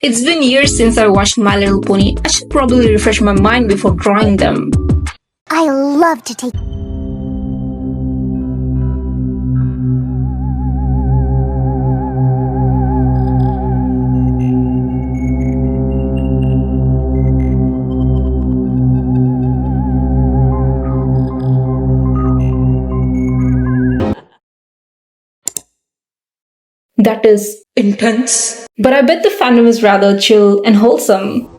It's been years since I watched My Little Pony. I should probably refresh my mind before drawing them. I love to take... That is intense. But I bet the fandom is rather chill and wholesome.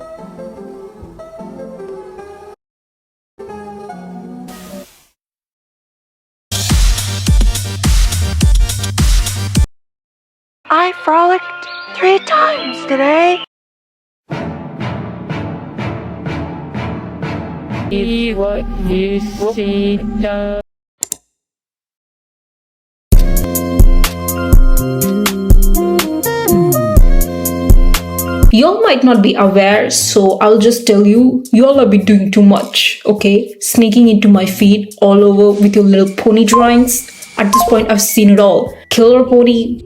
I frolicked 3 times today. What you see now. Y'all might not be aware, so I'll just tell you, y'all are be doing too much, okay? Sneaking into my feed all over with your little pony drawings. At this point, I've seen it all. Killer pony,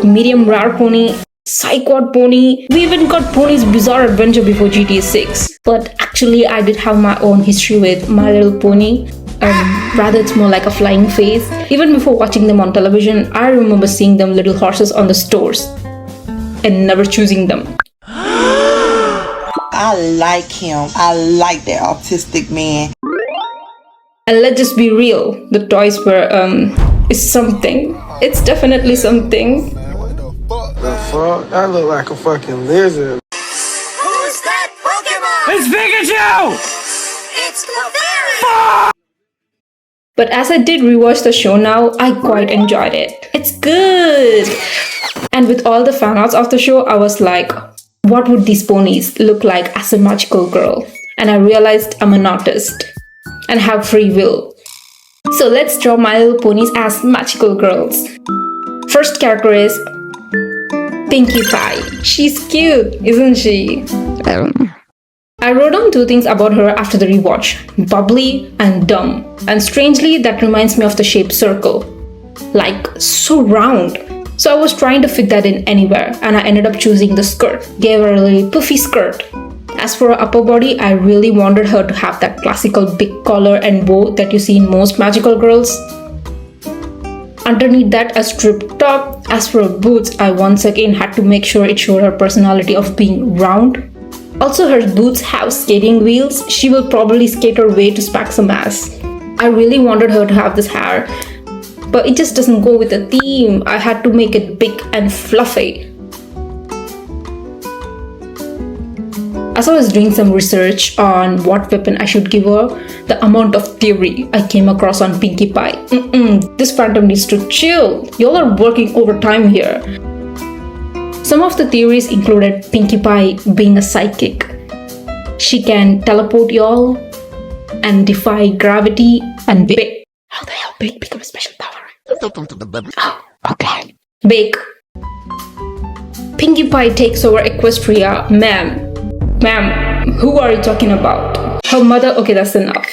medium rare pony, psychod pony. We even got Pony's Bizarre Adventure before GTA 6. But actually, I did have my own history with My Little Pony. Rather, it's more like a flying face. Even before watching them on television, I remember seeing them little horses on the stores and never choosing them. I like him. I like that autistic man. And let's just be real, the toys were, is something. It's definitely something. The fuck? That look like a fucking lizard. Who's that Pokemon? It's Pikachu! It's Clefairy! But as I did rewatch the show now, I quite enjoyed it. It's good! And with all the fan arts of the show, I was like, what would these ponies look like as a magical girl? And I realized I'm an artist and have free will. So let's draw My Little Ponies as magical girls. First character is Pinkie Pie. She's cute, isn't she? I wrote down 2 things about her after the rewatch: bubbly and dumb. And strangely, that reminds me of the shape circle. Like, so round. So I was trying to fit that in anywhere, and I ended up choosing the skirt. Gave her a really puffy skirt. As for her upper body, I really wanted her to have that classical big collar and bow that you see in most magical girls. Underneath that, a striped top. As for her boots, I once again had to make sure it showed her personality of being round. Also, her boots have skating wheels. She will probably skate her way to smack some ass. I really wanted her to have this hair, but it just doesn't go with the theme. I had to make it big and fluffy. As I was doing some research on what weapon I should give her, the amount of theory I came across on Pinkie Pie. This fandom needs to chill. Y'all are working overtime here. Some of the theories included Pinkie Pie being a psychic. She can teleport y'all and defy gravity and bake. How the hell bake become a special power? Oh, okay. Bake. Pinkie Pie takes over Equestria. Ma'am, who are you talking about? Her mother? Okay, that's enough.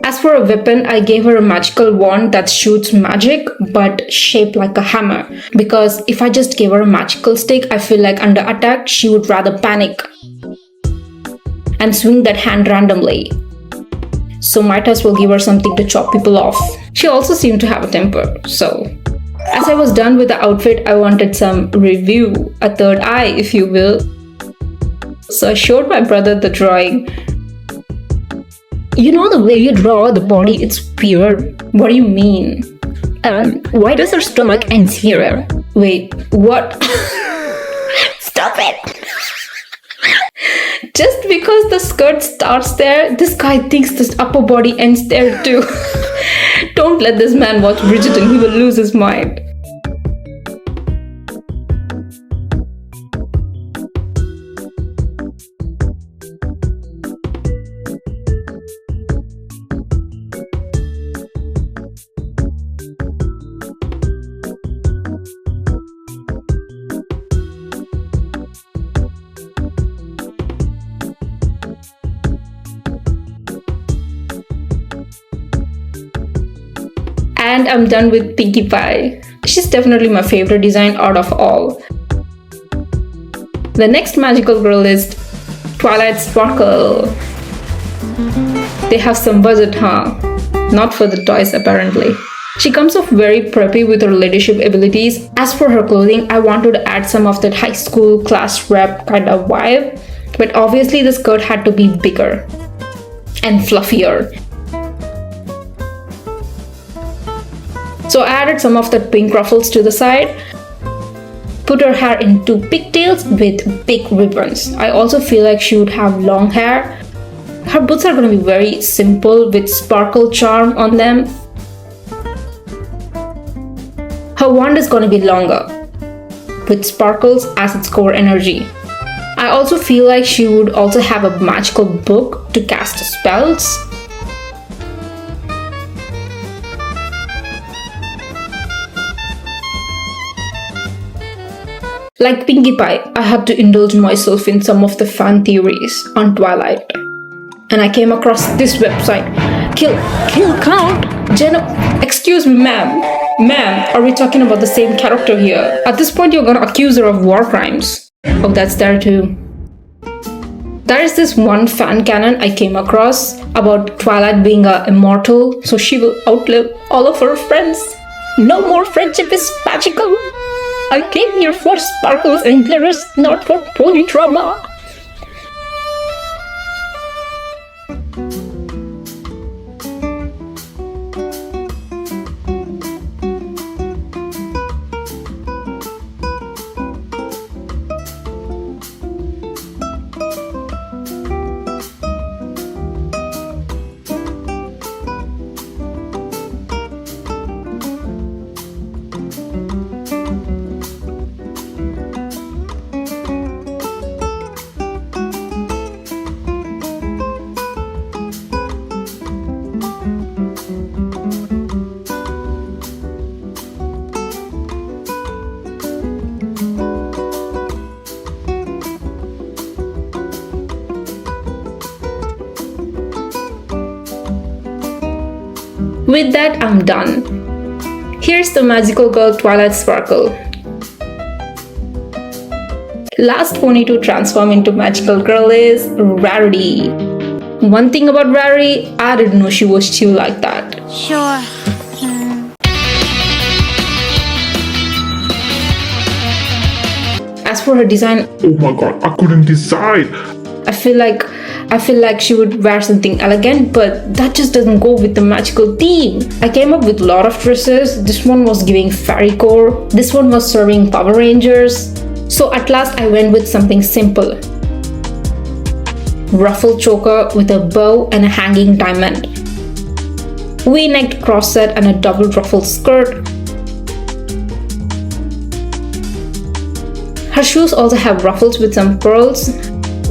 As for a weapon, I gave her a magical wand that shoots magic but shaped like a hammer. Because if I just gave her a magical stick, I feel like under attack, she would rather panic and swing that hand randomly. So might as well give her something to chop people off. She also seemed to have a temper, so... As I was done with the outfit, I wanted some review, a third eye if you will. So I showed my brother the drawing. You know the way you draw the body, it's weird. What do you mean? Why does her stomach end here? Wait, what? Stop it! Just because the skirt starts there, this guy thinks this upper body ends there too. Don't let this man watch Bridgerton, he will lose his mind. And I'm done with Pinkie Pie. She's definitely my favorite design out of all. The next magical girl is Twilight Sparkle. They have some budget, huh? Not for the toys, apparently. She comes off very preppy with her leadership abilities. As for her clothing, I wanted to add some of that high school class rep kind of vibe, but obviously the skirt had to be bigger and fluffier. So I added some of the pink ruffles to the side, put her hair into pigtails with big ribbons. I also feel like she would have long hair. Her boots are going to be very simple with sparkle charm on them. Her wand is going to be longer with sparkles as its core energy. I also feel like she would also have a magical book to cast spells. Like Pinkie Pie, I had to indulge myself in some of the fan theories on Twilight. And I came across this website. Kill count? Jenna, excuse me, ma'am. Ma'am, are we talking about the same character here? At this point, you're gonna accuse her of war crimes. Oh, that's there too. There is this one fan canon I came across about Twilight being immortal, so she will outlive all of her friends. No more friendship is magical. I came here for sparkles and glitters, not for pony drama. With that, I'm done. Here's the magical girl Twilight Sparkle. Last pony to transform into magical girl is Rarity. One thing about Rarity, I didn't know she was chill like that. Sure. As for her design, Oh my god, I couldn't decide. I feel like she would wear something elegant, but that just doesn't go with the magical theme. I came up with a lot of dresses. This one was giving fairy core. This one was serving Power Rangers. So at last I went with something simple. Ruffle choker with a bow and a hanging diamond. V-necked cross set and a double ruffle skirt. Her shoes also have ruffles with some pearls.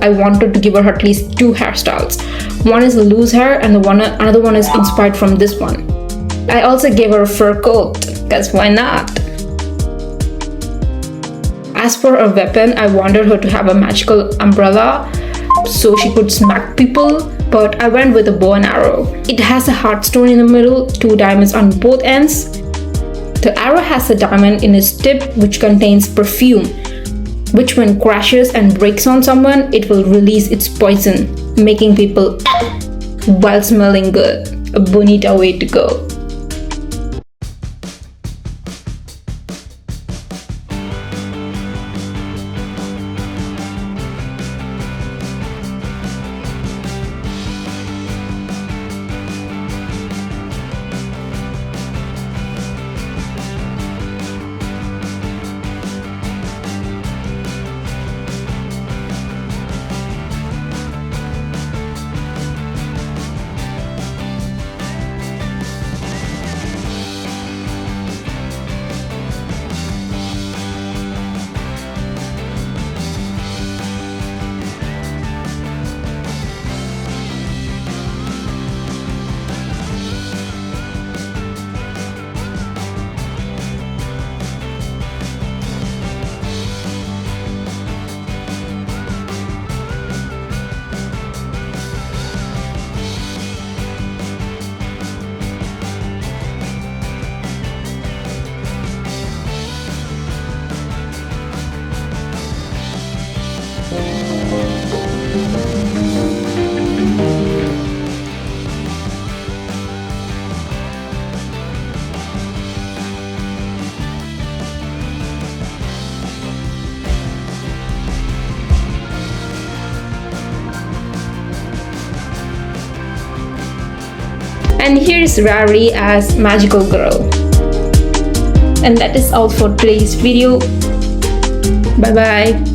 I wanted to give her at least two hairstyles. One is loose hair and another one is inspired from this one. I also gave her a fur coat, because why not? As for her weapon, I wanted her to have a magical umbrella so she could smack people, but I went with a bow and arrow. It has a heartstone in the middle, 2 diamonds on both ends. The arrow has a diamond in its tip which contains perfume, which when crashes and breaks on someone, it will release its poison, making people while smelling good. A bonita way to go. And here's Rarity as Magical Girl. And that is all for today's video. Bye bye.